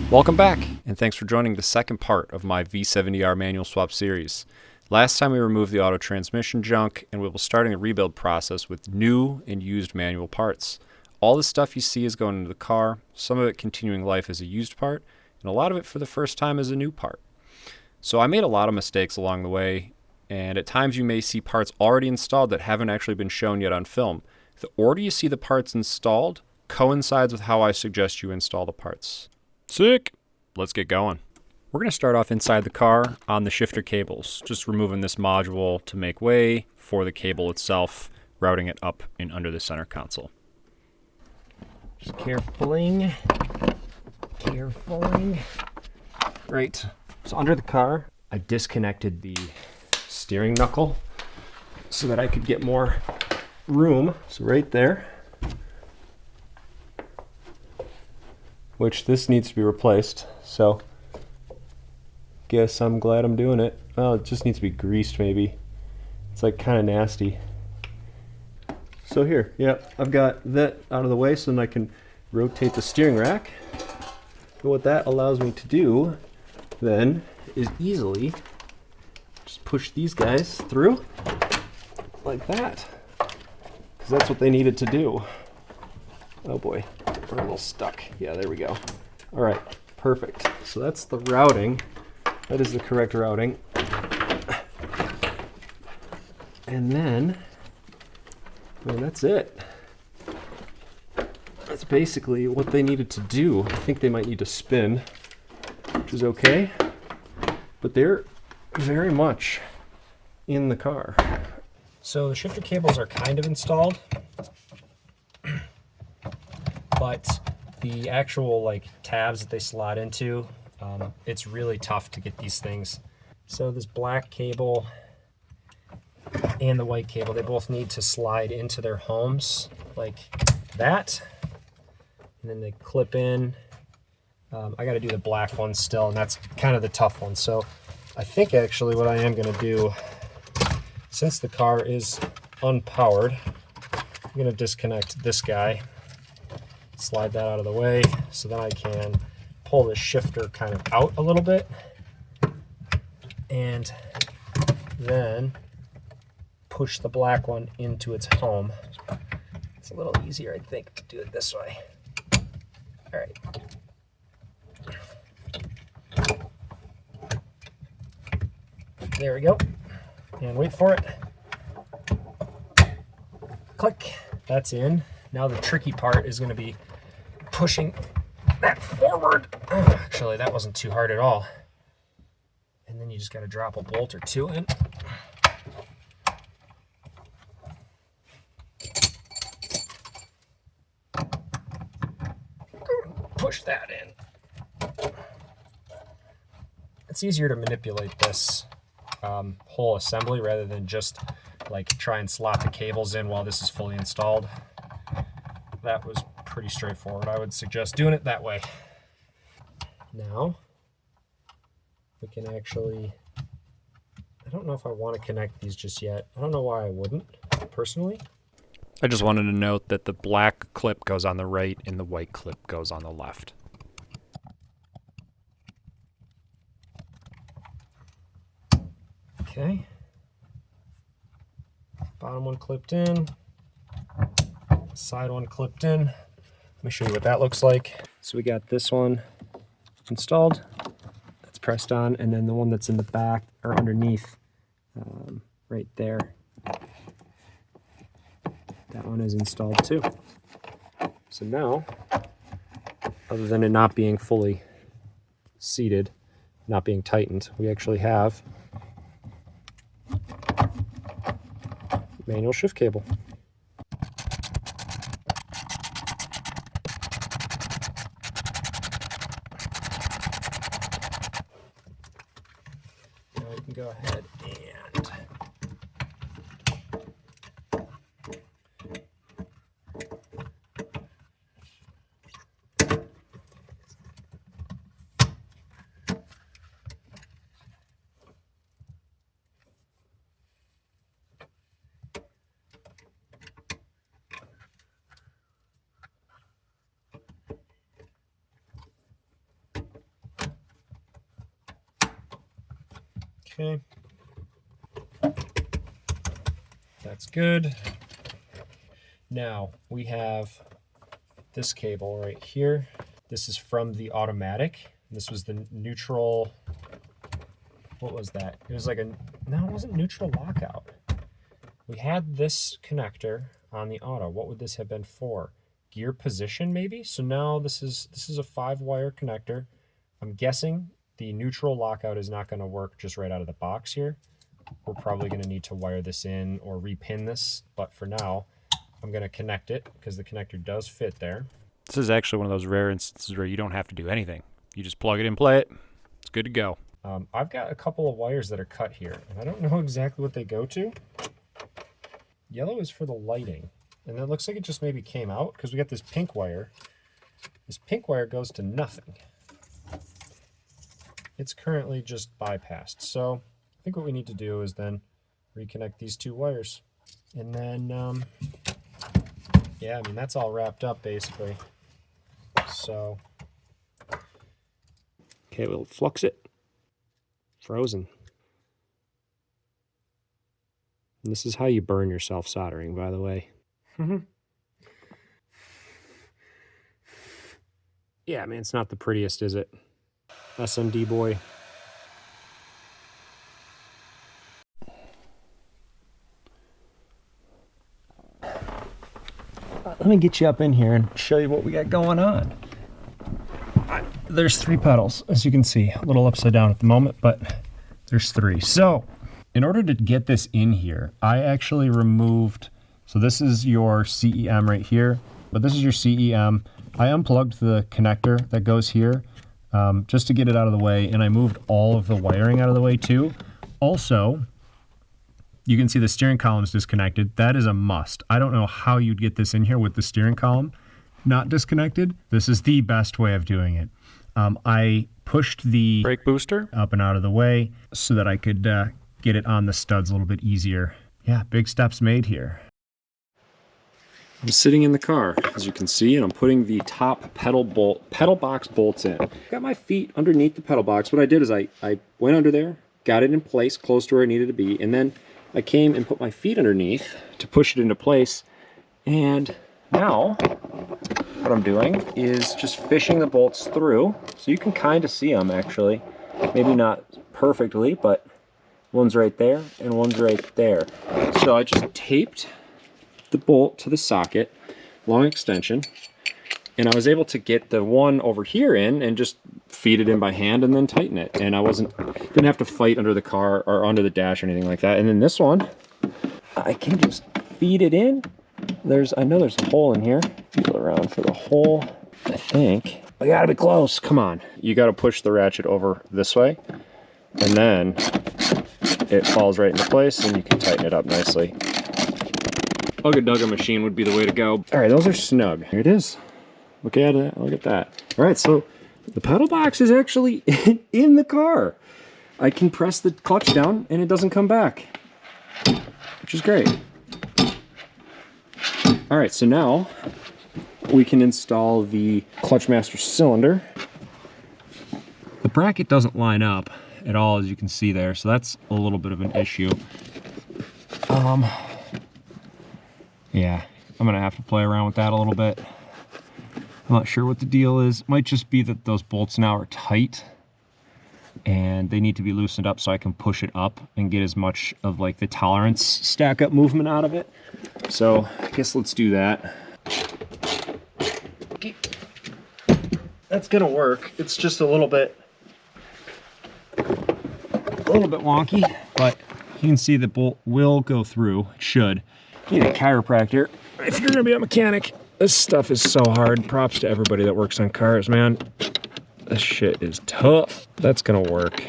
Welcome back, and thanks for joining the second part of my V70R manual swap series. Last time we removed the auto transmission junk, and we will starting a rebuild process with new and used manual parts. All the stuff you see is going into the car, some of it continuing life as a used part, and a lot of it for the first time as a new part. So I made a lot of mistakes along the way, and at times you may see parts already installed that haven't actually been shown yet on film. The order you see the parts installed coincides with how I suggest you install the parts. Sick! Let's get going. We're going to start off inside the car on the shifter cables, just removing this module to make way for the cable itself, routing it up and under the center console. Just carefully. Right, so under the car, I disconnected the steering knuckle so that I could get more room. So right there, which this needs to be replaced, so guess I'm glad I'm doing it. Well, it just needs to be greased maybe. It's like kind of nasty. So here, yeah, I've got that out of the way so then I can rotate the steering rack. And what that allows me to do then is easily just push these guys through like that, because that's what they needed to do. Oh boy, we're a little stuck. Yeah, there we go. All right, perfect. So that's the routing. That is the correct routing. And then, well, that's it. That's basically what they needed to do. I think they might need to spin, which is okay, but they're very much in the car. So the shifter cables are kind of installed, but the actual like tabs that they slot into, it's really tough to get these things. So this black cable and the white cable, they both need to slide into their homes like that, and then they clip in. I got to do the black one still, and that's kind of the tough one. So I think actually what I am going to do, since the car is unpowered, I'm going to disconnect this guy, slide that out of the way, so then I can pull the shifter kind of out a little bit, and then push the black one into its home. It's a little easier, I think, to do it this way. All right. There we go. And wait for it. Click. That's in. Now the tricky part is going to be pushing that forward. Oh, actually, that wasn't too hard at all. And then you just got to drop a bolt or two in. Push that in. It's easier to manipulate this whole assembly rather than just like try and slot the cables in while this is fully installed. That was pretty straightforward. I would suggest doing it that way. Now we can actually, I don't know if I want to connect these just yet. I don't know why I wouldn't, personally. I just wanted to note that the black clip goes on the right and the white clip goes on the left. Okay. Bottom one clipped in. Side one clipped in. Let me show you what that looks like. So we got this one installed. That's pressed on, and then the one that's in the back or underneath, right there. That one is installed too. So now, other than it not being fully seated, not being tightened, we actually have manual shift cable. Now we can go ahead and Okay. That's good. Now we have this cable right here. This is from the automatic. This was the neutral. What was that? It was like no, it wasn't neutral lockout. We had this connector on the auto. What would this have been for? Gear position maybe? So now this is a 5-wire connector. I'm guessing the neutral lockout is not going to work just right out of the box here. We're probably going to need to wire this in or repin this, but for now, I'm going to connect it because the connector does fit there. This is actually one of those rare instances where you don't have to do anything. You just plug it in, play it. It's good to go. I've got a couple of wires that are cut here, and I don't know exactly what they go to. Yellow is for the lighting, and it looks like it just maybe came out because we got this pink wire. This pink wire goes to nothing. It's currently just bypassed. So I think what we need to do is then reconnect these 2 wires. And then, yeah, I mean, that's all wrapped up basically. So, okay, we'll flux it. Frozen. And this is how you burn yourself soldering, by the way. Yeah, I mean, it's not the prettiest, is it? SMD boy. Let me get you up in here and show you what we got going on. There's 3 pedals, as you can see. A little upside down at the moment, but there's 3. So, in order to get this in here, I actually removed, so this is your CEM right here, but this is your CEM. I unplugged the connector that goes here just to get it out of the way, and I moved all of the wiring out of the way too. Also, you can see the steering column is disconnected. That is a must. I don't know how you'd get this in here with the steering column not disconnected. This is the best way of doing it. I pushed the Brake booster up and out of the way so that I could get it on the studs a little bit easier. Yeah, big steps made here. I'm sitting in the car, as you can see, and I'm putting the top pedal box bolts in. Got my feet underneath the pedal box. What I did is I went under there, got it in place close to where it needed to be, and then I came and put my feet underneath to push it into place. And now what I'm doing is just fishing the bolts through, so you can kind of see them actually. Maybe not perfectly, but one's right there and one's right there. So I just taped the bolt to the socket, long extension, and I was able to get the one over here in and just feed it in by hand and then tighten it. And I didn't have to fight under the car or under the dash or anything like that. And then this one, I can just feed it in. I know there's a hole in here. Feel around for the hole. I think I gotta be close. Come on. You gotta push the ratchet over this way, and then it falls right into place and you can tighten it up nicely. Ugga machine would be the way to go. All right, those are snug. Here it is. Look at it. Look at that. All right, so the pedal box is actually in the car. I can press the clutch down and it doesn't come back, which is great. All right, so now we can install the clutch master cylinder. The bracket doesn't line up at all, as you can see there, so that's a little bit of an issue. Yeah, I'm gonna have to play around with that a little bit. I'm not sure what the deal is. It might just be that those bolts now are tight and they need to be loosened up so I can push it up and get as much of like the tolerance stack up movement out of it. So I guess let's do that. Okay. That's gonna work. It's just a little bit wonky, but you can see the bolt will go through. It should. You need a chiropractor if you're gonna be a mechanic. This stuff is so hard. Props to everybody that works on cars, man. This shit is tough. That's gonna work.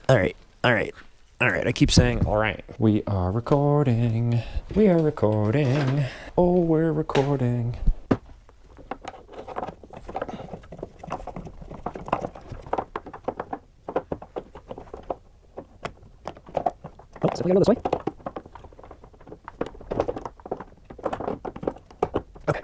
All right. I keep saying, all right. We are recording. We are recording. Oh, we're recording. Oh, so we gotta go this way? Okay.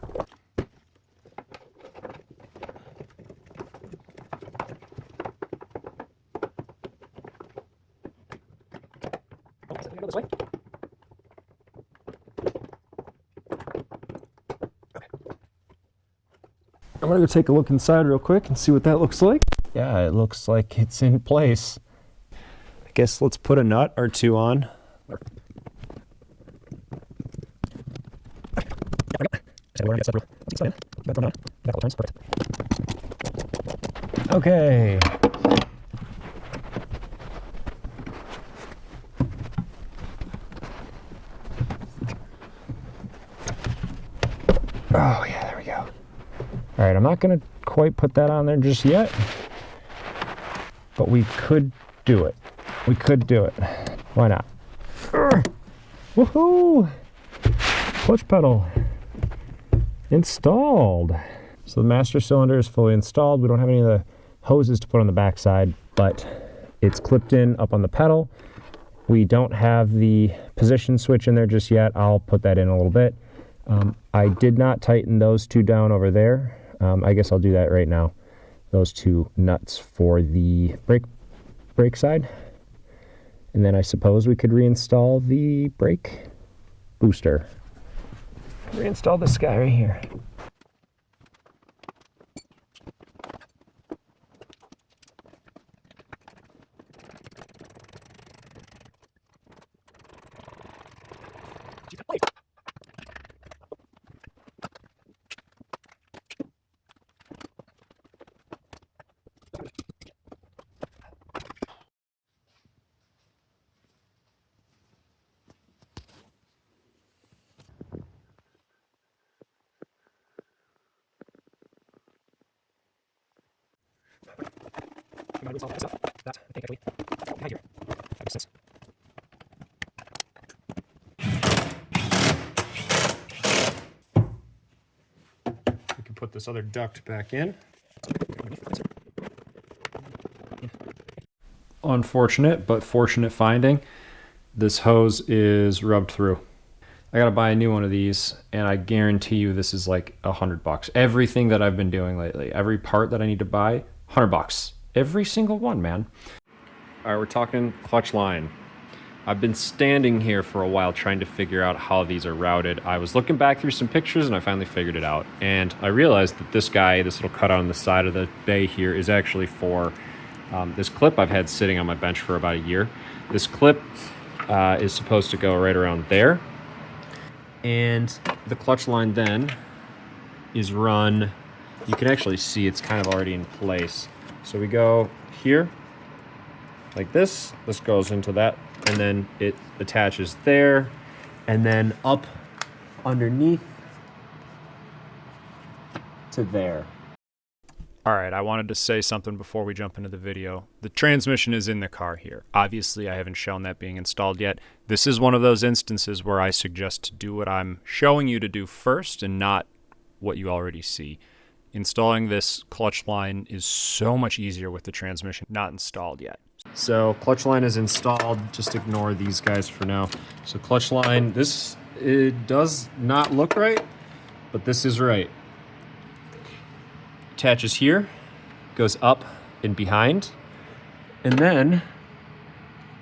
go this way? Okay. I'm gonna go take a look inside real quick and see what that looks like. Yeah, it looks like it's in place. I guess let's put a nut or two on. Okay. Oh yeah, there we go. All right, I'm not gonna quite put that on there just yet, but we could do it. We could do it. Why not? Woohoo! Clutch pedal installed. So the master cylinder is fully installed. We don't have any of the hoses to put on the backside, but it's clipped in up on the pedal. We don't have the position switch in there just yet. I'll put that in a little bit. I did not tighten those two down over there. I guess I'll do that right now. Those two nuts for the brake side. And then I suppose we could reinstall the brake booster. Reinstall this guy right here. That, I think, actually. Right here. That makes sense. We can put this other duct back in. Unfortunate, but fortunate finding. This hose is rubbed through. I gotta buy a new one of these, and I guarantee you this is like $100. Everything that I've been doing lately, every part that I need to buy, $100. Every single one, man. All right, we're talking clutch line. I've been standing here for a while trying to figure out how these are routed. I was looking back through some pictures and I finally figured it out. And I realized that this guy, this little cutout on the side of the bay here, is actually for this clip I've had sitting on my bench for about a year. This clip is supposed to go right around there. And the clutch line then is run, you can actually see it's kind of already in place. So we go here, like this goes into that, and then it attaches there, and then up underneath to there. All right, I wanted to say something before we jump into the video. The transmission is in the car here. Obviously, I haven't shown that being installed yet. This is one of those instances where I suggest to do what I'm showing you to do first and not what you already see. Installing this clutch line is so much easier with the transmission not installed yet. So clutch line is installed. Just ignore these guys for now. So clutch line, it does not look right, but this is right. Attaches here, goes up and behind, and then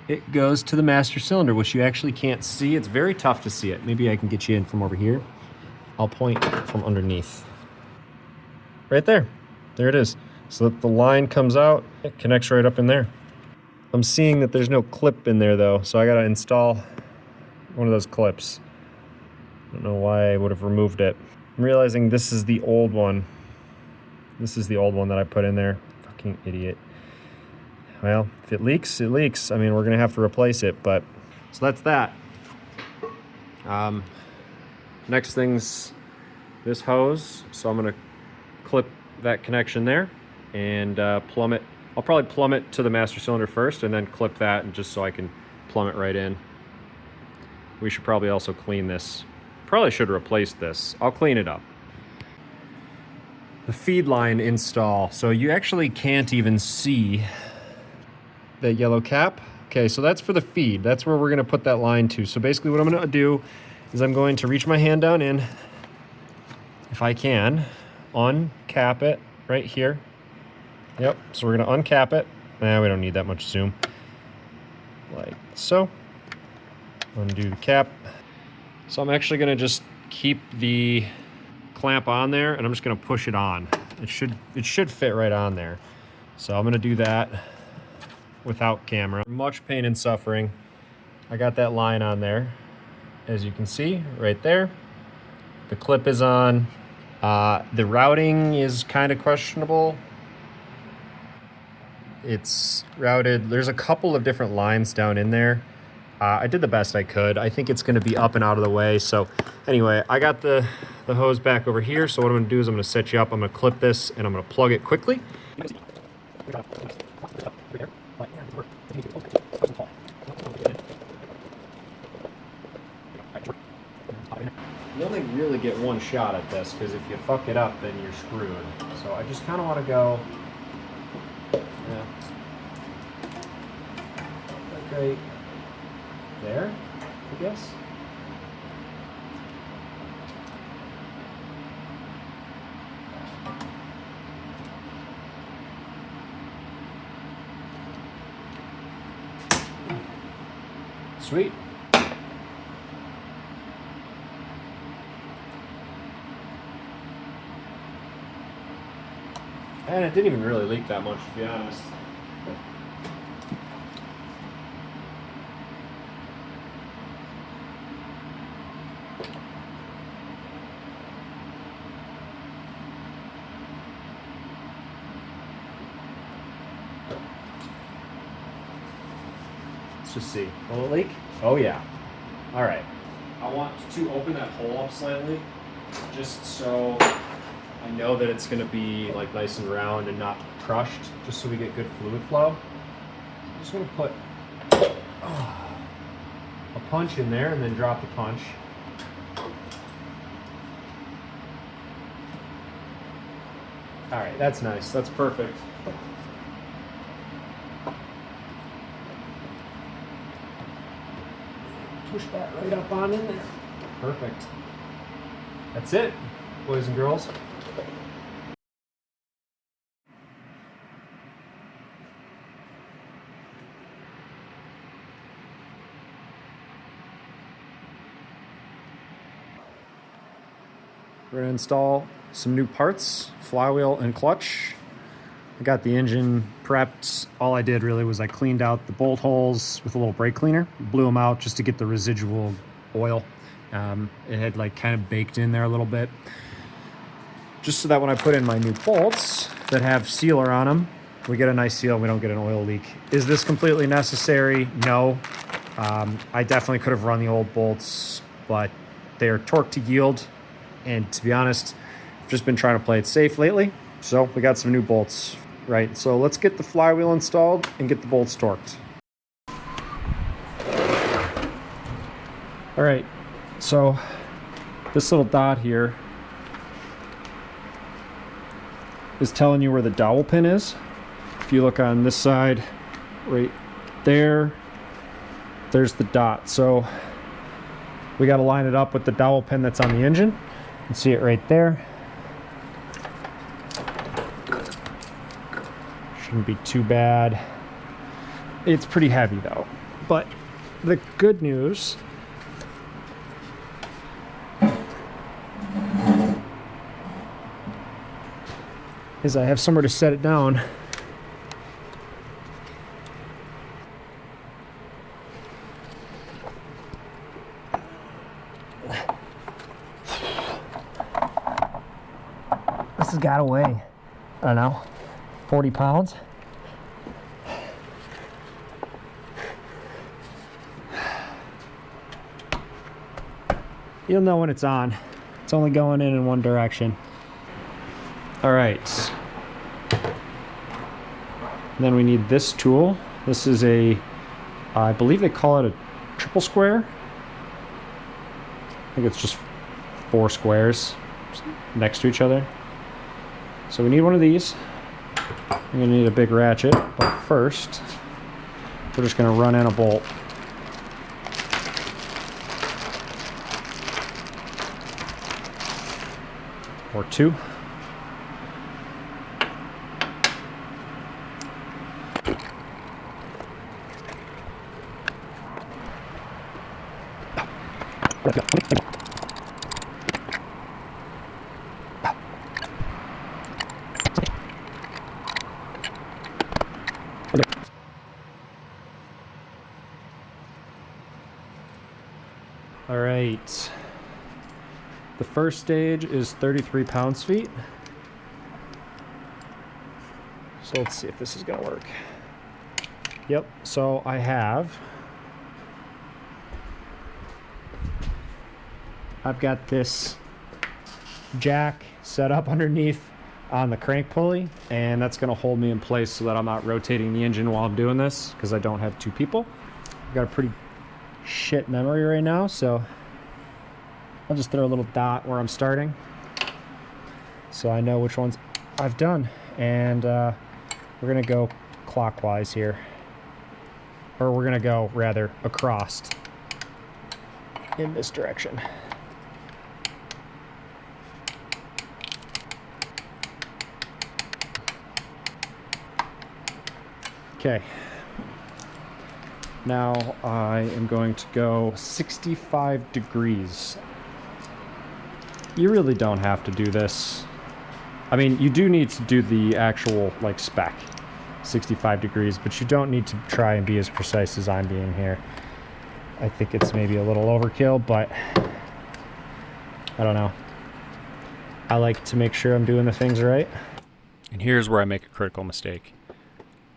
it goes to the master cylinder, which you actually can't see. It's very tough to see it. Maybe I can get you in from over here. I'll point from underneath. Right there. There it is. So that the line comes out, it connects right up in there. I'm seeing that there's no clip in there though, so I gotta install one of those clips. I don't know why I would have removed it. I'm realizing this is the old one. This is the old one that I put in there. Fucking idiot. Well, if it leaks, it leaks. I mean, we're gonna have to replace it, but so that's that. Next thing's this hose. So I'm gonna clip that connection there and plumb it. I'll probably plumb it to the master cylinder first and then clip that, and just so I can plumb it right in. We should probably also clean this. Probably should replace this. I'll clean it up. The feed line install. So you actually can't even see that yellow cap. Okay, so that's for the feed. That's where we're gonna put that line to. So basically what I'm gonna do is I'm going to reach my hand down in, if I can, uncap it right here. Yep, so we're gonna uncap it. We don't need that much zoom. Like so. Undo the cap. So I'm actually gonna just keep the clamp on there and I'm just gonna push it on. It should fit right on there. So I'm gonna do that without camera. Much pain and suffering. I got that line on there, as you can see right there. The clip is on. The routing is kind of questionable. It's routed. There's a couple of different lines down in there. I did the best I could. I think it's going to be up and out of the way. So anyway, I got the hose back over here. So what I'm going to do is I'm going to set you up. I'm going to clip this and I'm going to plug it quickly. You only really get one shot at this because if you fuck it up, then you're screwed. So I just kind of want to go, yeah, like right there, I guess. Sweet. And it didn't even really leak that much, to be honest. Let's just see. Will it leak? Oh yeah. All right. I want to open that hole up slightly, just so I know that it's going to be like nice and round and not crushed, just so we get good fluid flow. I'm just going to put a punch in there and then drop the punch. All right, that's nice. That's perfect. Push that right up on in there. Perfect. That's it, boys and girls. We're gonna install some new parts, flywheel and clutch. I got the engine prepped. All I did really was I cleaned out the bolt holes with a little brake cleaner, blew them out just to get the residual oil. It had like kind of baked in there a little bit. Just so that when I put in my new bolts that have sealer on them, we get a nice seal and we don't get an oil leak. Is this completely necessary? No. I definitely could have run the old bolts, but they are torqued to yield. And to be honest, I've just been trying to play it safe lately. So we got some new bolts, right? So let's get the flywheel installed and get the bolts torqued. All right, so this little dot here is telling you where the dowel pin is. If you look on this side, right there, there's the dot. So we got to line it up with the dowel pin that's on the engine. You can see it right there. Shouldn't be too bad. It's pretty heavy though. But the good news is I have somewhere to set it down. This has got to weigh, I don't know, 40 pounds. You'll know when it's on. It's only going in one direction. All right. Then we need this tool. This is a, I believe they call it a triple square. I think it's just 4 squares next to each other. So we need one of these. I'm gonna need a big ratchet, but first, we're just gonna run in a bolt. Or 2. All right. The first stage is 33 pounds-feet. So let's see if this is gonna work. Yep, so I've got this jack set up underneath on the crank pulley, and that's gonna hold me in place so that I'm not rotating the engine while I'm doing this, because I don't have two people. I've got a pretty shit memory right now, so I'll just throw a little dot where I'm starting so I know which ones I've done. And we're gonna go clockwise here, or we're gonna go rather across in this direction. Okay, now I am going to go 65 degrees. You really don't have to do this. I mean, you do need to do the actual like spec, 65 degrees, but you don't need to try and be as precise as I'm being here. I think it's maybe a little overkill, but I don't know. I like to make sure I'm doing the things right. And here's where I make a critical mistake.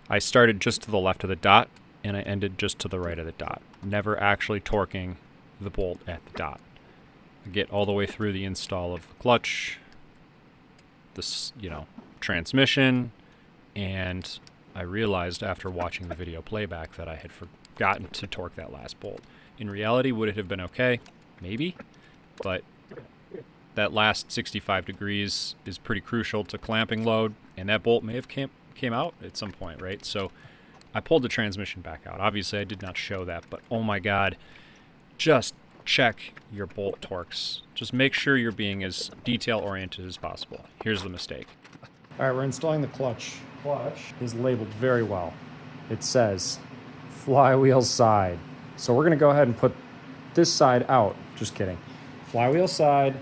I started just to the left of the dot, and I ended just to the right of the dot, never actually torquing the bolt at the dot. I get all the way through the install of the clutch, this, transmission, and I realized after watching the video playback that I had forgotten to torque that last bolt. In reality, would it have been okay? Maybe, but that last 65 degrees is pretty crucial to clamping load, and that bolt may have came out at some point, right? So I pulled the transmission back out. Obviously, I did not show that, but oh my God, just check your bolt torques. Just make sure you're being as detail-oriented as possible. Here's the mistake. All right, we're installing the clutch. Clutch is labeled very well. It says flywheel side. So we're gonna go ahead and put this side out. Just kidding. Flywheel side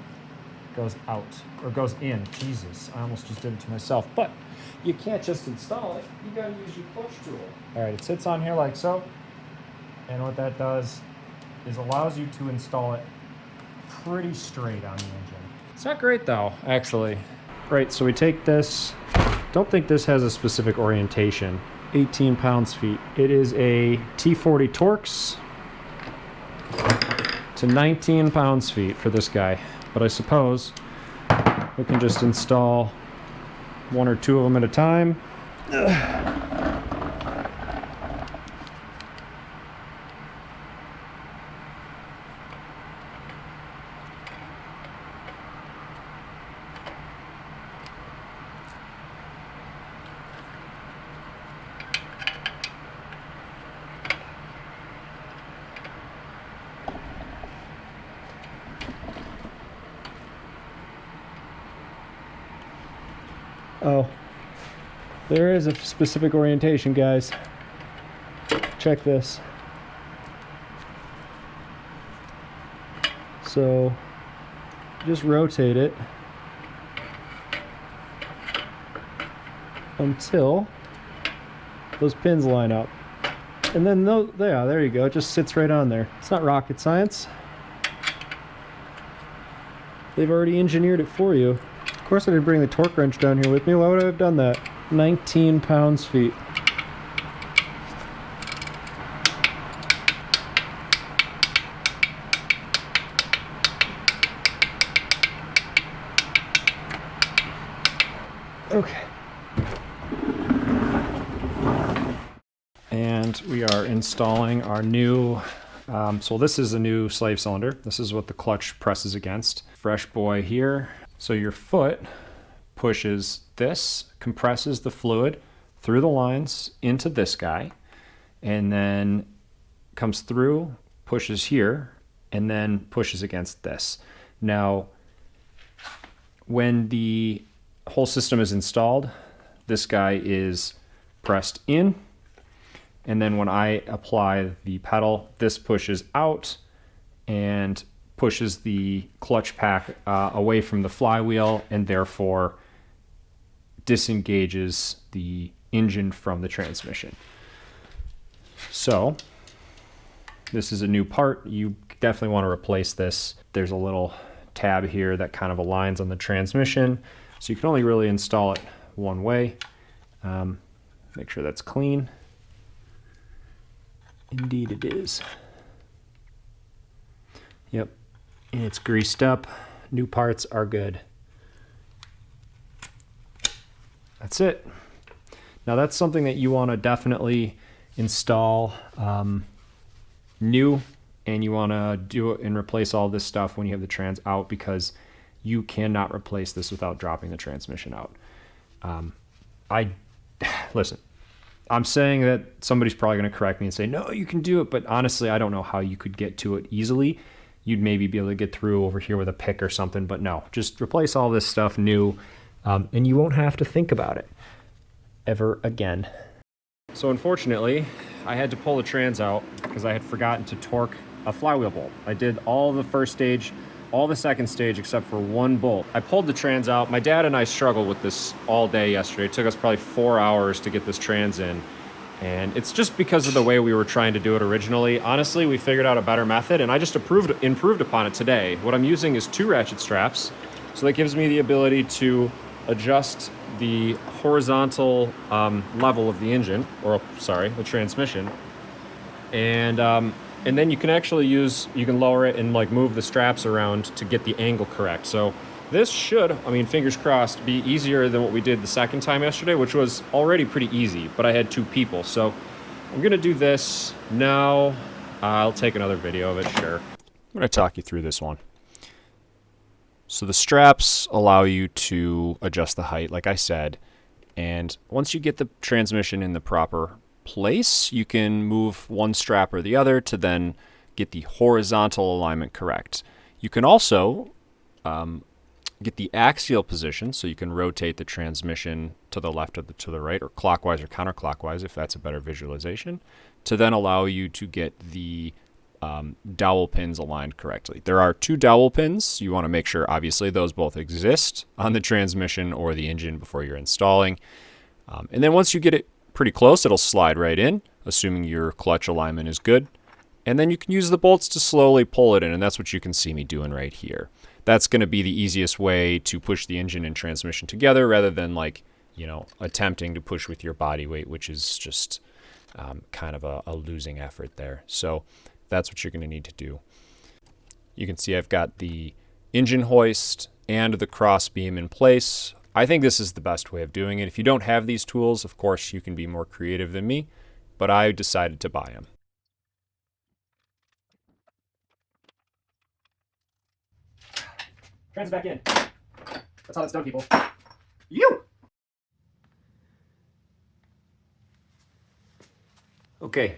goes out, or goes in. Jesus, I almost just did it to myself. But you can't just install it. You gotta use your clutch tool. All right, it sits on here like so. And what that does is allows you to install it pretty straight on the engine. It's not great though, actually. Right, so we take this. Don't think this has a specific orientation. 18 pounds-feet. It is a T40 Torx to 19 pounds-feet for this guy. But I suppose we can just install one or two of them at a time. Oh, there is a specific orientation, guys. Check this. So, just rotate it until those pins line up. And then, there you go. It just sits right on there. It's not rocket science. They've already engineered it for you. Of course I didn't bring the torque wrench down here with me. Why would I have done that? 19 pounds-feet. Okay. And we are installing our new, so this is a new slave cylinder. This is what the clutch presses against. Fresh boy here. So your foot pushes this, compresses the fluid through the lines into this guy, and then comes through, pushes here, and then pushes against this. Now, when the whole system is installed, this guy is pressed in, and then when I apply the pedal, this pushes out and pushes the clutch pack away from the flywheel and therefore disengages the engine from the transmission. So this is a new part. You definitely want to replace this. There's a little tab here that kind of aligns on the transmission, so you can only really install it one way. Make sure that's clean. Indeed it is. Yep, and it's greased up. New parts are good. That's it. Now that's something that you want to definitely install new, and you want to do it and replace all this stuff when you have the trans out, because you cannot replace this without dropping the transmission out. Listen, I'm saying that somebody's probably going to correct me and say, no, you can do it, but honestly, I don't know how you could get to it easily. You'd maybe be able to get through over here with a pick or something, but no, just replace all this stuff new, and you won't have to think about it ever again. So unfortunately, I had to pull the trans out because I had forgotten to torque a flywheel bolt. I did all the first stage, all the second stage except for one bolt. I pulled the trans out. My dad and I struggled with this all day yesterday. It took us probably 4 hours to get this trans in. And it's just because of the way we were trying to do it originally. Honestly, we figured out a better method, and I just improved upon it today. What I'm using is 2 ratchet straps. So that gives me the ability to adjust the horizontal level of the engine, or sorry, the transmission. And then you can actually you can lower it and like move the straps around to get the angle correct. So this should, I mean, fingers crossed, be easier than what we did the second time yesterday, which was already pretty easy, but I had 2 people. So I'm gonna do this now. I'll take another video of it, sure. I'm gonna talk you through this one. So the straps allow you to adjust the height, like I said, and once you get the transmission in the proper place, you can move one strap or the other to then get the horizontal alignment correct. You can also get the axial position, so you can rotate the transmission to the left or to the right, or clockwise or counterclockwise if that's a better visualization, to then allow you to get the dowel pins aligned correctly. There are 2 dowel pins. You want to make sure, obviously, those both exist on the transmission or the engine before you're installing. And then once you get it pretty close, it'll slide right in, assuming your clutch alignment is good. And then you can use the bolts to slowly pull it in, and that's what you can see me doing right here. That's going to be the easiest way to push the engine and transmission together, rather than attempting to push with your body weight, which is just kind of a losing effort there. So that's what you're going to need to do. You can see I've got the engine hoist and the cross beam in place. I think this is the best way of doing it. If you don't have these tools, of course, you can be more creative than me, but I decided to buy them. Trans back in. That's how it's done, people. You! Okay.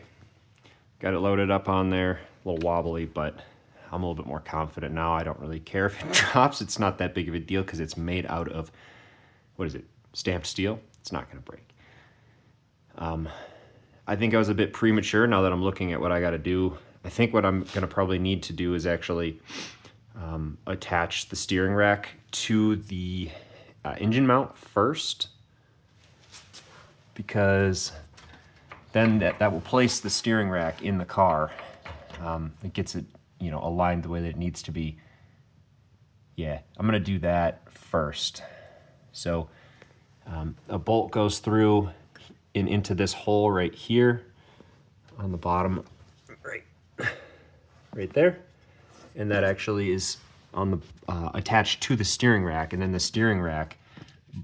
Got it loaded up on there. A little wobbly, but I'm a little bit more confident now. I don't really care if it drops. It's not that big of a deal because it's made out of, what is it, stamped steel? It's not going to break. I think I was a bit premature now that I'm looking at what I got to do. I think what I'm going to probably need to do is actually attach the steering rack to the engine mount first, because then that will place the steering rack in the car. It gets it, aligned the way that it needs to be. Yeah, I'm gonna do that first. So a bolt goes through into this hole right here on the bottom, right there, and that actually is on the attached to the steering rack, and then the steering rack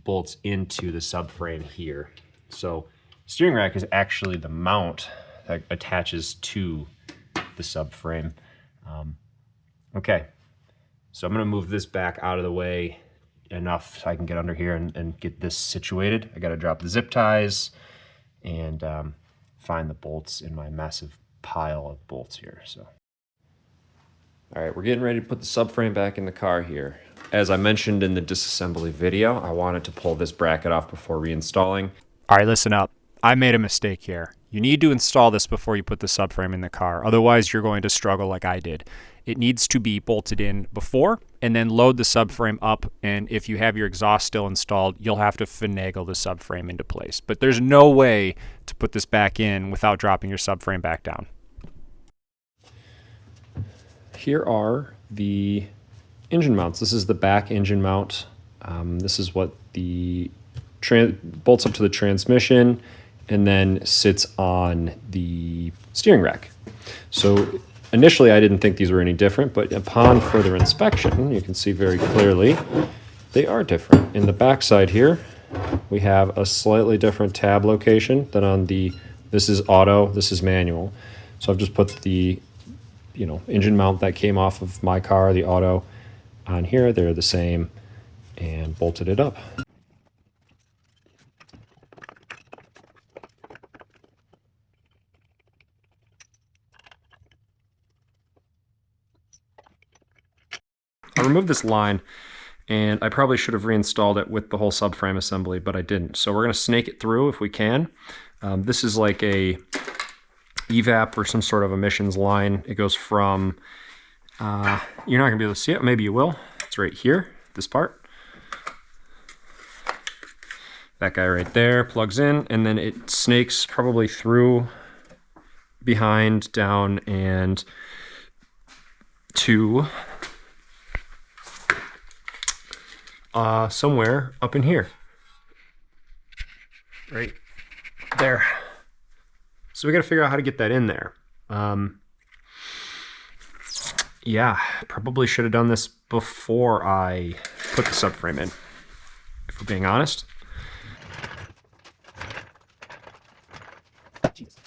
bolts into the subframe here. So steering rack is actually the mount that attaches to the subframe. Okay, so I'm gonna move this back out of the way enough so I can get under here and get this situated. I gotta drop the zip ties and find the bolts in my massive pile of bolts here. So, all right, we're getting ready to put the subframe back in the car here. As I mentioned in the disassembly video, I wanted to pull this bracket off before reinstalling. All right, listen up. I made a mistake here. You need to install this before you put the subframe in the car. Otherwise, you're going to struggle like I did. It needs to be bolted in before and then load the subframe up. And if you have your exhaust still installed, you'll have to finagle the subframe into place. But there's no way to put this back in without dropping your subframe back down. Here are the engine mounts. This is the back engine mount. This is what the bolts up to the transmission and then sits on the steering rack. So initially I didn't think these were any different, but upon further inspection, you can see very clearly they are different. In the back side here, we have a slightly different tab location than on the, this is auto, this is manual. So I've just put the, engine mount that came off of my car, the auto, on here. They're the same, and bolted it up. I removed this line, and I probably should have reinstalled it with the whole subframe assembly, but I didn't. So we're going to snake it through if we can. This is like a evap or some sort of emissions line. It goes from, you're not going to be able to see it. Maybe you will. It's right here, this part. That guy right there plugs in, and then it snakes probably through, behind, down, and to somewhere up in here. Right there. So we got to figure out how to get that in there. Yeah, probably should have done this before I put the subframe in, if we're being honest. Jesus.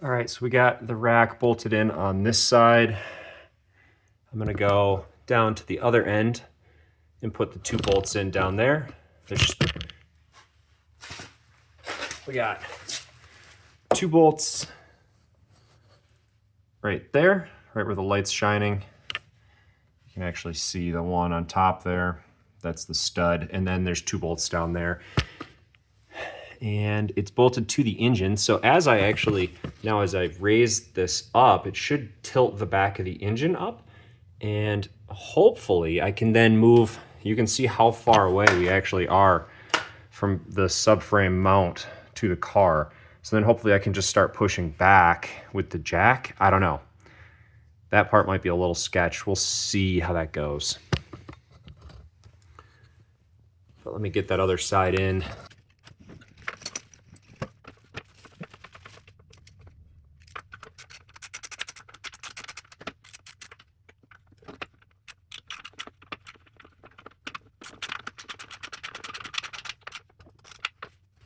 All right, so we got the rack bolted in on this side. I'm gonna go down to the other end and put the 2 bolts in down there. We got 2 bolts right there, right where the light's shining. You can actually see the one on top there. That's the stud, and then there's 2 bolts down there. And it's bolted to the engine. So as I raise this up, it should tilt the back of the engine up, and hopefully I can then move. You can see how far away we actually are from the subframe mount to the car. So then hopefully I can just start pushing back with the jack. I don't know. That part might be a little sketch. We'll see how that goes. But let me get that other side in.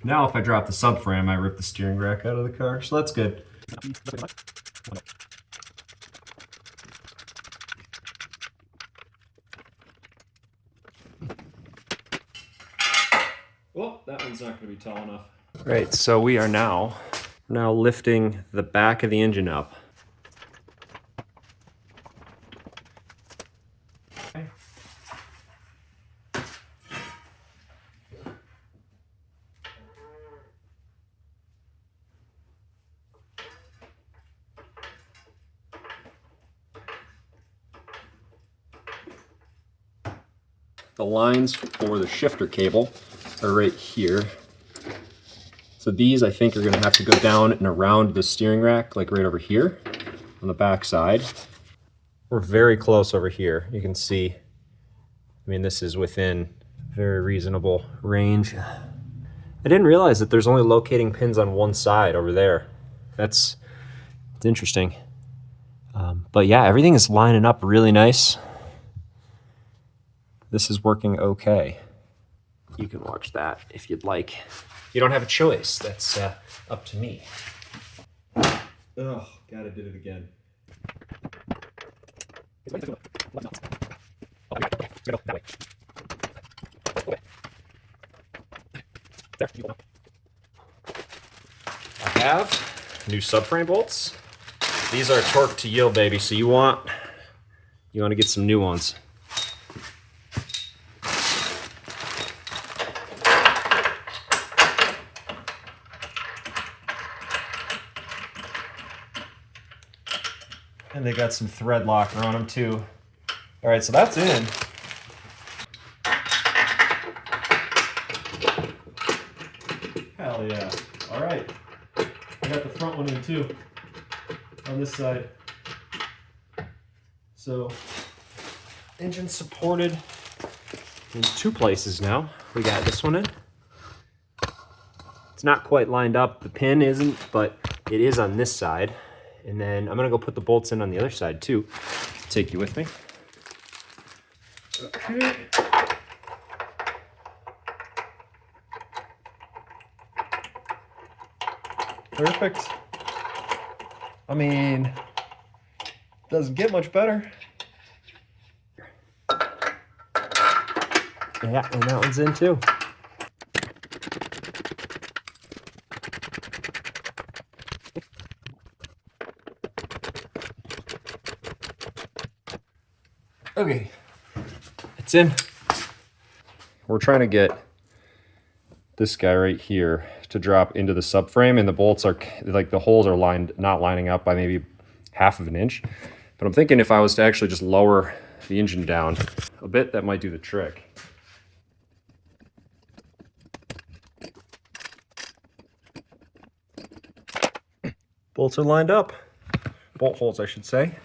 Now if I drop the subframe, I rip the steering rack out of the car, so that's good. Well, that one's not going to be tall enough. Right, so we are now lifting the back of the engine up. The lines for the shifter cable are right here. So these I think are going to have to go down and around the steering rack, like right over here on the back side. We're very close over here. You can see, I mean, this is within very reasonable range. I didn't realize that there's only locating pins on one side over there. It's interesting. But yeah, everything is lining up really nice. This is working okay. You can watch that if you'd like. You don't have a choice. That's up to me. Oh, God, I did it again. I have new subframe bolts. These are torque to yield, baby. So you want to get some new ones. And they got some thread locker on them too. All right, so that's in. Hell yeah. All right. I got the front one in too, on this side. So, engine supported in two places now. We got this one in. It's not quite lined up. The pin isn't, but it is on this side. And then I'm gonna go put the bolts in on the other side too. Take you with me. Okay. Perfect. I mean, doesn't get much better. Yeah, and that one's in too. Okay, it's in. We're trying to get this guy right here to drop into the subframe, and the bolts are like, the holes are not lining up by maybe 1/2 of an inch. But I'm thinking if I was to actually just lower the engine down a bit, that might do the trick. Bolts are lined up. Bolt holes, I should say.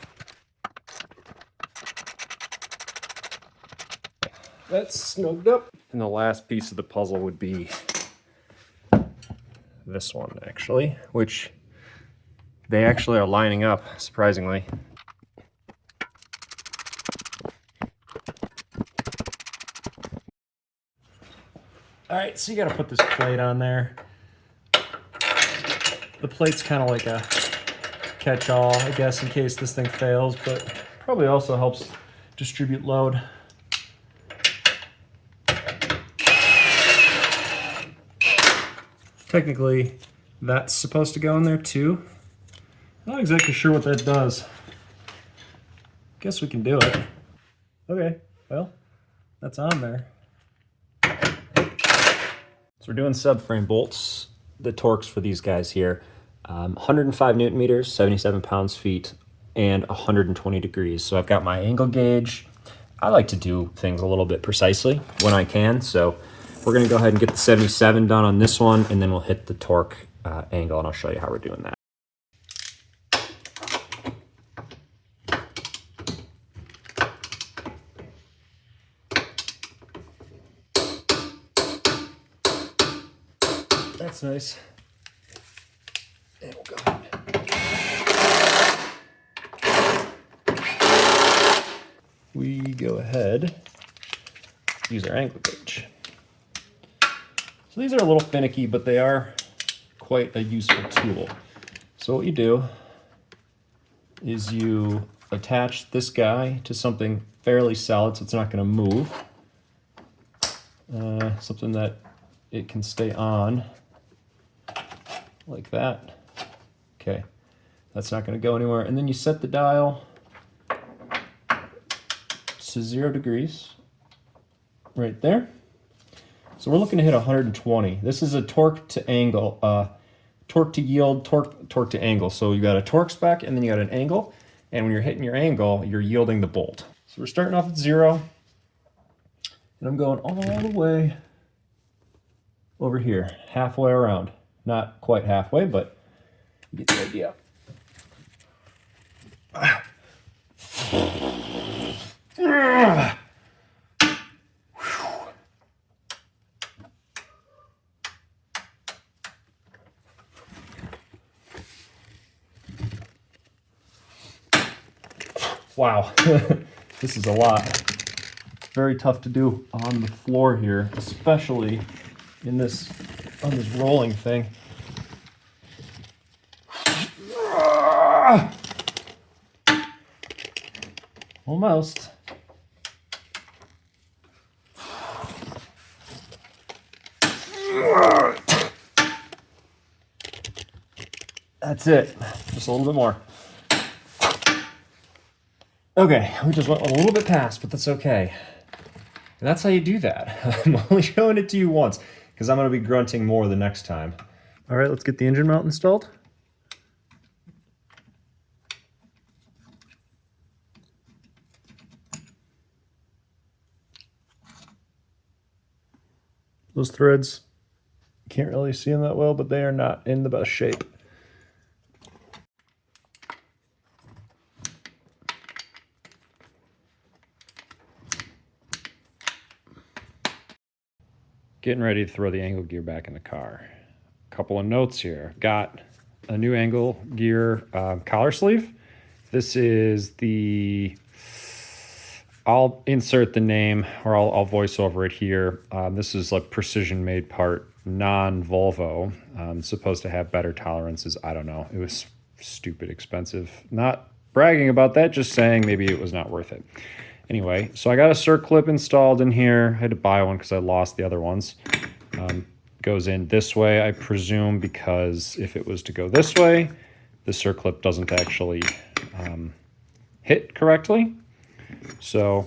That's snugged up. And the last piece of the puzzle would be this one, actually, which they actually are lining up, surprisingly. All right, so you got to put this plate on there. The plate's kind of like a catch-all, I guess, in case this thing fails, but probably also helps distribute load. Technically, that's supposed to go in there too. Not exactly sure what that does. Guess we can do it. Okay, well, that's on there. So we're doing subframe bolts. The torques for these guys here, 105 Newton meters, 77 pounds-feet, and 120 degrees. So I've got my angle gauge. I like to do things a little bit precisely when I can, so we're gonna go ahead and get the 77 done on this one, and then we'll hit the torque angle, and I'll show you how we're doing that. That's nice. And we'll go ahead. We go ahead, use our angle gauge. So these are a little finicky, but they are quite a useful tool. So what you do is you attach this guy to something fairly solid so it's not going to move. Something that it can stay on like that. Okay, that's not going to go anywhere. And then you set the dial to 0 degrees right there. So we're looking to hit 120. This is a torque to angle, torque to yield, torque to angle. So you got a torque spec and then you got an angle. And when you're hitting your angle, you're yielding the bolt. So we're starting off at 0. And I'm going all the way over here, halfway around. Not quite halfway, but you get the idea. Wow, this is a lot. Very tough to do on the floor here, especially in this on this rolling thing. Almost. That's it. Just a little bit more. Okay, we just went a little bit past, but that's okay. And that's how you do that. I'm only showing it to you once, because I'm going to be grunting more the next time. All right, let's get the engine mount installed. Those threads, you can't really see them that well, but they are not in the best shape. Getting ready to throw the angle gear back in the car. A couple of notes here. Got a new angle gear collar sleeve. This is the, I'll insert the name or I'll voice over it here. This is like precision made part, non-Volvo. It's supposed to have better tolerances. I don't know. It was stupid expensive. Not bragging about that, just saying maybe it was not worth it. Anyway, so I got a circlip installed in here. I had to buy one because I lost the other ones. Goes in this way, I presume, because if it was to go this way, the circlip doesn't actually hit correctly. So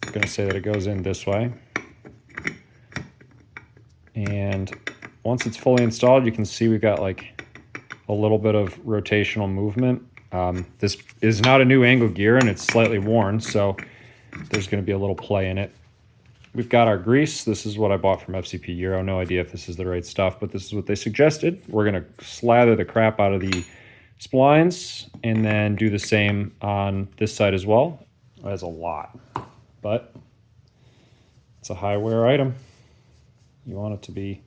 I'm going to say that it goes in this way. And once it's fully installed, you can see we've got like a little bit of rotational movement. This is not a new angle gear and it's slightly worn, so there's going to be a little play in it. We've got our grease. This is what I bought from FCP Euro. No idea if this is the right stuff, but this is what they suggested. We're going to slather the crap out of the splines and then do the same on this side as well. That's a lot, but it's a high wear item. You want it to be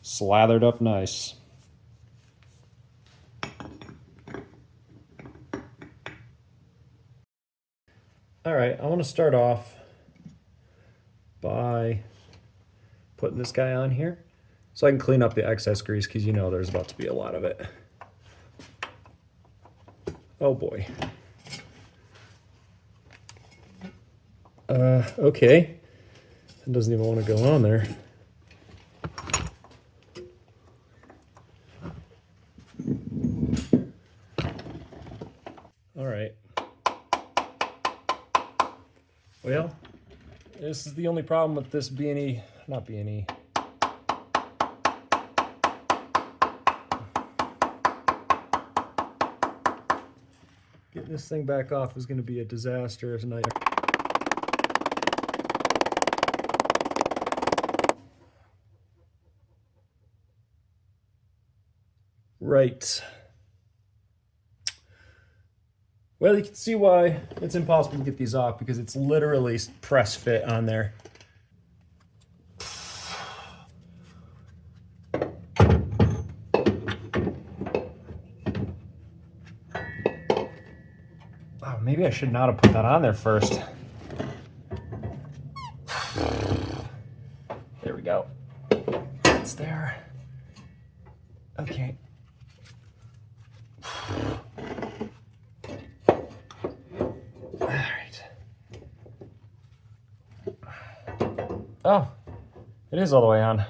slathered up nice. All right, I want to start off by putting this guy on here so I can clean up the excess grease, because you know there's about to be a lot of it. Oh boy. Okay. It doesn't even want to go on there. All right. Well, this is the only problem with this B&E, not B&E. Getting this thing back off is going to be a disaster tonight. Right. Well, you can see why it's impossible to get these off, because it's literally press fit on there. Oh, maybe I should not have put that on there first. There we go. It's there. Okay. Oh, it is all the way on.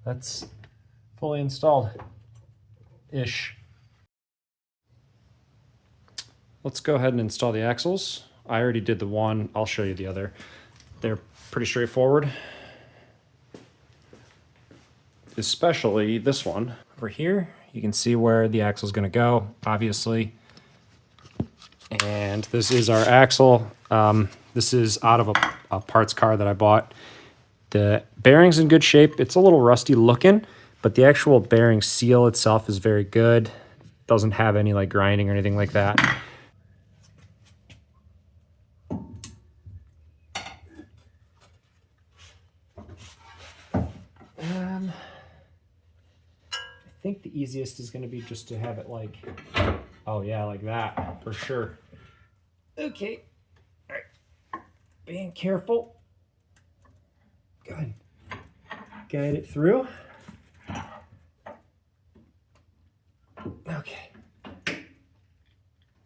That's fully installed-ish. Let's go ahead and install the axles. I already did the one. I'll show you the other. They're pretty straightforward. Especially this one. Over here, you can see where the axle is going to go, obviously. And this is our axle. This is out of a parts car that I bought. The bearing's in good shape. It's a little rusty looking, but the actual bearing seal itself is very good. Doesn't have any like grinding or anything like that. I think the easiest is going to be just to have it like, oh yeah, like that, for sure. Okay, Being careful. Good. Guide it through. Okay.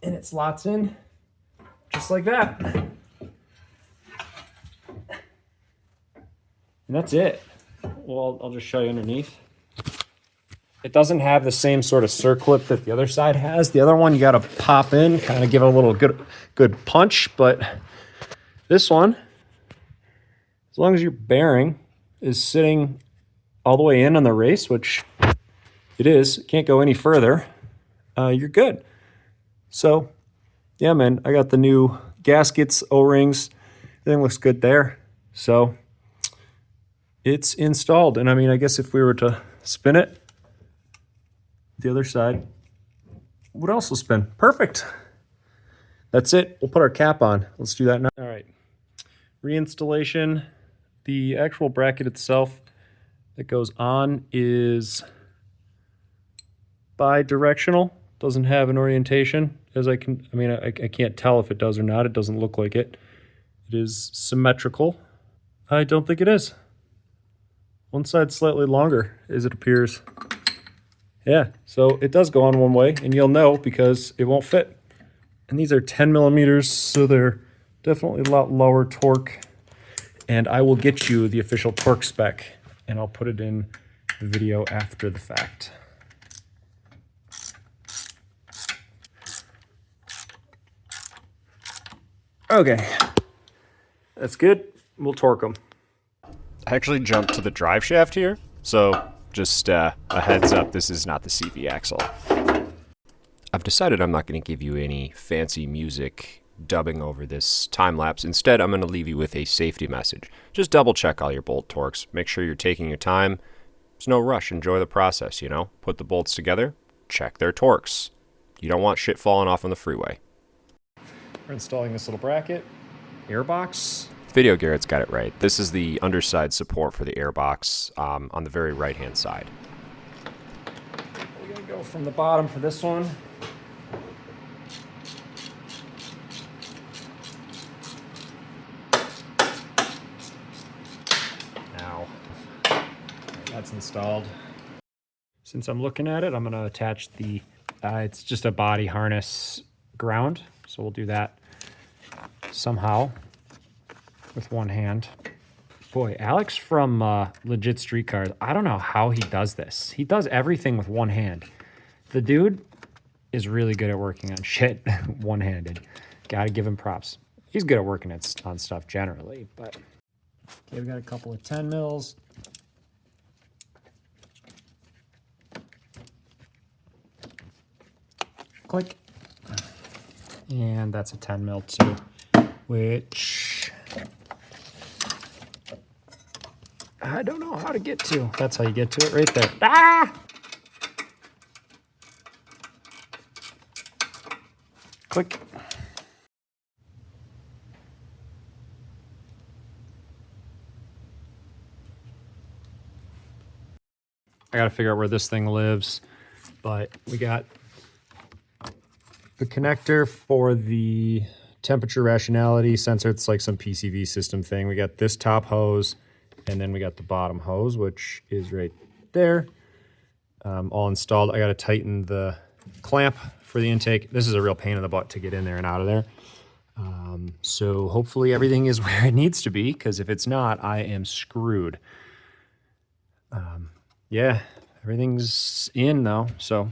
And it slots in just like that. And that's it. Well, I'll just show you underneath. It doesn't have the same sort of circlip that the other side has. The other one you got to pop in, kind of give it a little good punch, but this one, as long as your bearing is sitting all the way in on the race, which it is, can't go any further, you're good. So, yeah, man, I got the new gaskets, O-rings, everything looks good there. So, it's installed. And I mean, I guess if we were to spin it, the other side would also spin. Perfect. That's it. We'll put our cap on. Let's do that now. All right. Reinstallation. The actual bracket itself that goes on is bi-directional. Doesn't have an orientation as I can't tell if it does or not. It doesn't look like it. It is symmetrical. I don't think it is. One side's slightly longer as it appears. Yeah, so it does go on one way, and you'll know because it won't fit. And these are 10 millimeters, so they're definitely a lot lower torque. And I will get you the official torque spec, and I'll put it in the video after the fact. Okay, that's good. We'll torque them. I actually jumped to the drive shaft here, so just a heads up, this is not the CV axle. I've decided I'm not going to give you any fancy music dubbing over this time lapse. Instead, I'm going to leave you with a safety message. Just double check all your bolt torques. Make sure you're taking your time. There's no rush. Enjoy the process, you know? Put the bolts together, check their torques. You don't want shit falling off on the freeway. We're installing this little bracket, Airbox. Video Garrett's got it right. This is the underside support for the airbox on the very right-hand side. We're gonna go from the bottom for this one. Now, that's installed. Since I'm looking at it, I'm gonna attach the, it's just a body harness ground. So we'll do that somehow. With one hand. Boy, Alex from Legit Streetcars, I don't know how he does this. He does everything with one hand. The dude is really good at working on shit one-handed. Gotta give him props. He's good at working on stuff generally, but... Okay, we got a couple of 10 mils. Click. And that's a 10 mil too, which... I don't know how to get to. That's how you get to it right there. Ah! Click. I gotta figure out where this thing lives, but we got the connector for the temperature rationality sensor. It's like some PCV system thing. We got this top hose, and then we got the bottom hose, which is right there, all installed. I got to tighten the clamp for the intake. This is a real pain in the butt to get in there and out of there. So hopefully everything is where it needs to be, because if it's not, I am screwed. Yeah, everything's in though, so.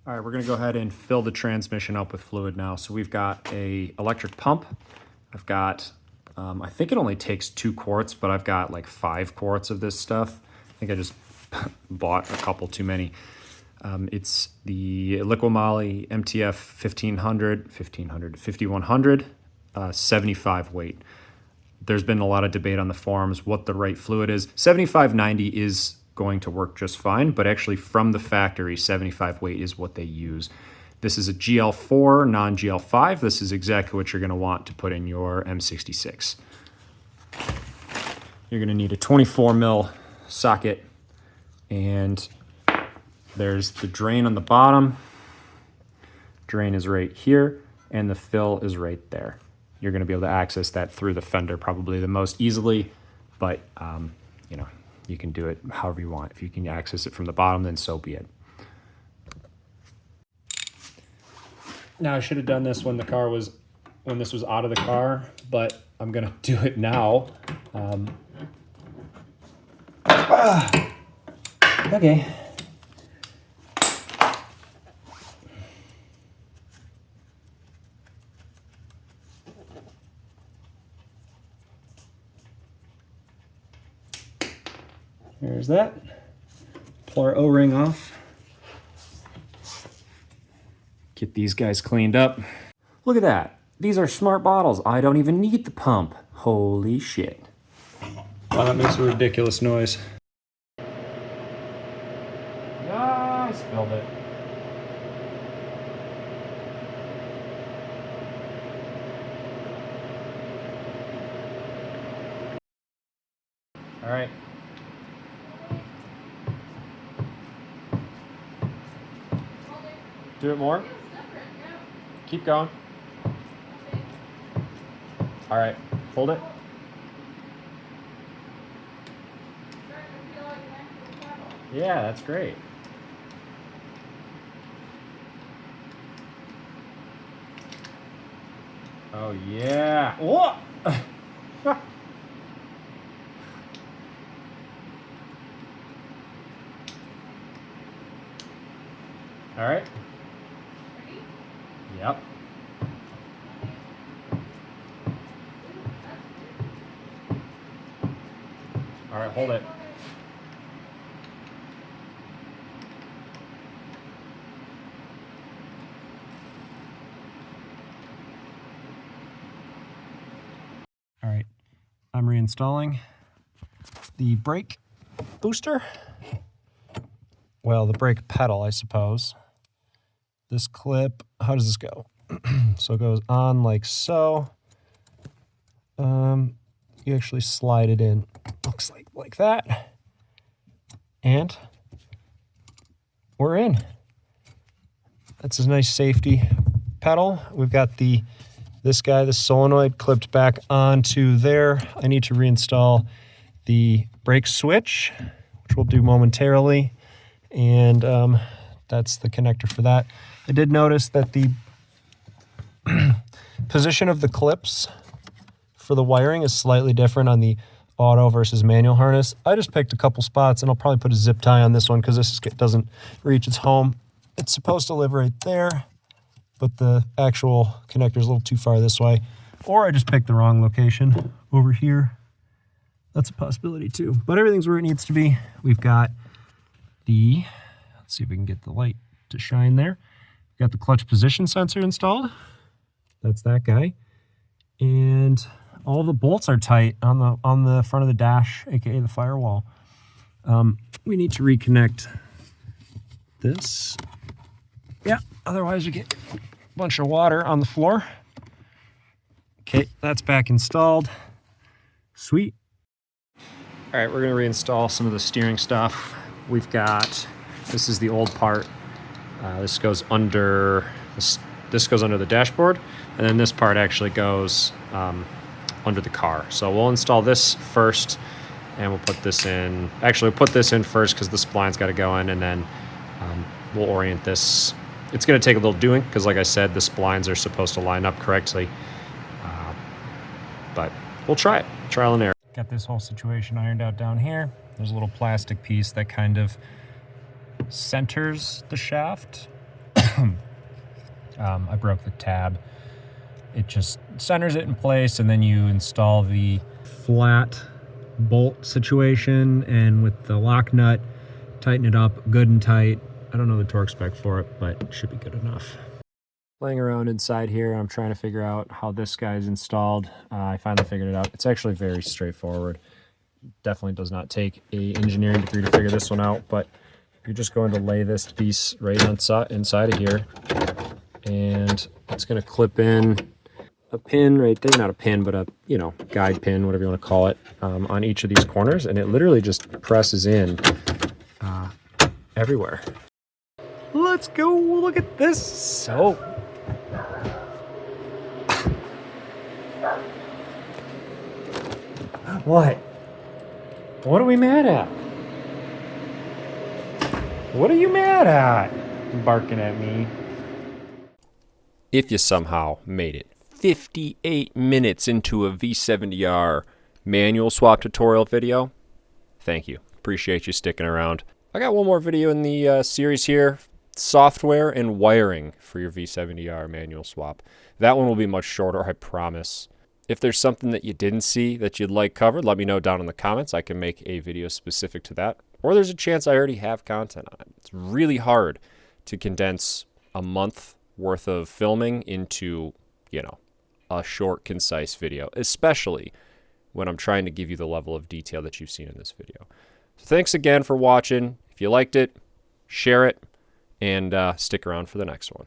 All right, we're gonna go ahead and fill the transmission up with fluid now. So we've got a electric pump. I've got, I think it only takes 2 quarts, but I've got like 5 quarts of this stuff. I think I just bought a couple too many. It's the Liqui-Moly MTF 1500, 5100, 75 weight. There's been a lot of debate on the forums what the right fluid is. 7590 is going to work just fine, but actually from the factory, 75 weight is what they use. This is a GL4, non-GL5. This is exactly what you're gonna want to put in your M66. You're gonna need a 24 mil socket, and there's the drain on the bottom. Drain is right here, and the fill is right there. You're gonna be able to access that through the fender probably the most easily, but you know, you can do it however you want. If you can access it from the bottom, then so be it. Now I should have done this when this was out of the car, but I'm gonna do it now. Okay. There's that. Pull our O-ring off. Get these guys cleaned up. Look at that. These are smart bottles. I don't even need the pump. Holy shit. Wow, that makes a ridiculous noise. Ah, I spilled it. All right. Do it more. Keep going. All right, hold it. Yeah, that's great. Oh yeah. Whoa! All right. Ready? Yep. All right, hold it. All right. I'm reinstalling the brake booster. Well, the brake pedal, I suppose. This clip, how does this go? So it goes on like so. You actually slide it in, looks like that. And we're in. That's a nice safety pedal. We've got this solenoid clipped back onto there. I need to reinstall the brake switch, which we'll do momentarily. And that's the connector for that. I did notice that the position of the clips for the wiring is slightly different on the auto versus manual harness. I just picked a couple spots, and I'll probably put a zip tie on this one because this doesn't reach its home. It's supposed to live right there, but the actual connector is a little too far this way. Or I just picked the wrong location over here. That's a possibility too. But everything's where it needs to be. We've got let's see if we can get the light to shine there. We've got the clutch position sensor installed. That's that guy. And all the bolts are tight on the front of the dash, aka the firewall. We need to reconnect this. Yeah, otherwise we get a bunch of water on the floor. Okay, that's back installed. Sweet. All right, we're gonna reinstall some of the steering stuff. We've got, this is the old part. This goes under the dashboard, and then this part actually goes under the car. So we'll install this first, and we'll put this in. Actually, we'll put this in first because the spline's got to go in, and then we'll orient this. It's going to take a little doing because, like I said, the splines are supposed to line up correctly. But we'll try it. Trial and error. Got this whole situation ironed out down here. There's a little plastic piece that kind of centers the shaft. I broke the tab. It just centers it in place, and then you install the flat bolt situation, and with the lock nut, tighten it up good and tight. I don't know the torque spec for it, but it should be good enough. Playing around inside here, I'm trying to figure out how this guy's installed. I finally figured it out. It's actually very straightforward. Definitely does not take an engineering degree to figure this one out, but you're just going to lay this piece right inside of here, and it's going to clip in a pin right there, not a pin, but a, guide pin, whatever you want to call it, on each of these corners, and it literally just presses in everywhere. Let's go look at this. So what are we mad at? What are you mad at? You're barking at me. If you somehow made it 58 minutes into a V70R manual swap tutorial video, thank you. Appreciate you sticking around. I got one more video in the series here, software and wiring for your V70R manual swap. That one will be much shorter, I promise. If there's something that you didn't see that you'd like covered, let me know down in the comments. I can make a video specific to that. Or there's a chance I already have content on it. It's really hard to condense a month worth of filming into, a short, concise video, especially when I'm trying to give you the level of detail that you've seen in this video. So thanks again for watching. If you liked it, share it, and stick around for the next one.